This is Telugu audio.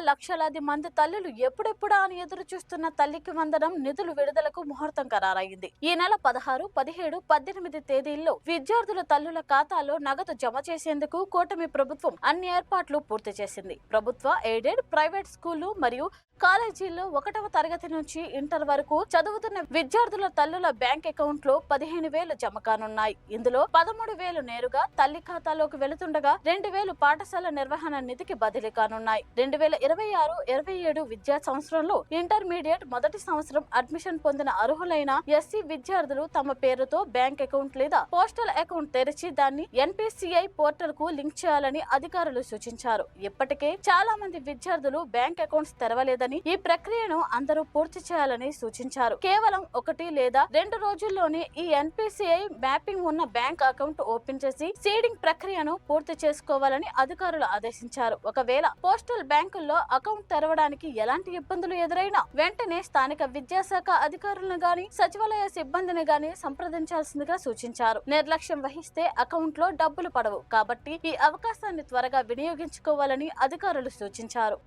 లక్షలాది మంది తల్లులు ఎప్పుడెప్పుడా అని ఎదురు చూస్తున్న తల్లికి వందనం నిధులు విడుదలకు ముహూర్తం ఖరారైంది. ఈ నెల 16, 17, 18 తేదీల్లో విద్యార్థుల తల్లుల ఖాతాలో నగదు జమ చేసేందుకు కూటమి ప్రభుత్వం అన్ని ఏర్పాట్లు పూర్తి చేసింది. ప్రభుత్వ, ఎయిడెడ్, ప్రైవేట్ స్కూళ్లు మరియు కాలేజీల్లో 1వ తరగతి నుంచి ఇంటర్ వరకు చదువుతున్న విద్యార్థుల తల్లుల బ్యాంక్ అకౌంట్ లో 15,000 జమ కానున్నాయి. ఇందులో 13,000 నేరుగా తల్లి ఖాతాలోకి వెళుతుండగా 2,000 పాఠశాల నిర్వహణ నిధికి బదిలీ కానున్నాయి. 2026-27 విద్యా సంవత్సరంలో ఇంటర్మీడియట్ మొదటి సంవత్సరం అడ్మిషన్ పొందిన అర్హులైన ఎస్సీ విద్యార్థులు తమ పేరుతో బ్యాంక్ అకౌంట్ లేదా పోస్టల్ అకౌంట్ తెరిచి దాన్ని ఎన్పిసిఐ పోర్టల్ కు లింక్ చేయాలని అధికారులు సూచించారు. ఇప్పటికే చాలా మంది విద్యార్థులు బ్యాంక్ అకౌంట్స్ తెరవలేదని, ఈ ప్రక్రియను అందరూ పూర్తి చేయాలని సూచించారు. కేవలం 1 లేదా 2 రోజుల్లోనే ఈ ఎన్పిసిఐ మ్యాపింగ్ ఉన్న బ్యాంక్ అకౌంట్ ఓపెన్ చేసి సీడింగ్ ప్రక్రియను పూర్తి చేసుకోవాలని అధికారులు ఆదేశించారు. ఒకవేళ పోస్టల్ బ్యాంకుల్లో అకౌంట్ తెరవడానికి ఎలాంటి ఇబ్బందులు ఎదురైనా వెంటనే స్థానిక విద్యాశాఖ అధికారులను గాని సచివాలయ సిబ్బందిని గాని సంప్రదించాల్సిందిగా సూచించారు. నిర్లక్ష్యం వహిస్తే అకౌంట్ లో డబ్బులు పడవు కాబట్టి ఈ అవకాశాన్ని త్వరగా వినియోగించుకోవాలని అధికారులు సూచించారు.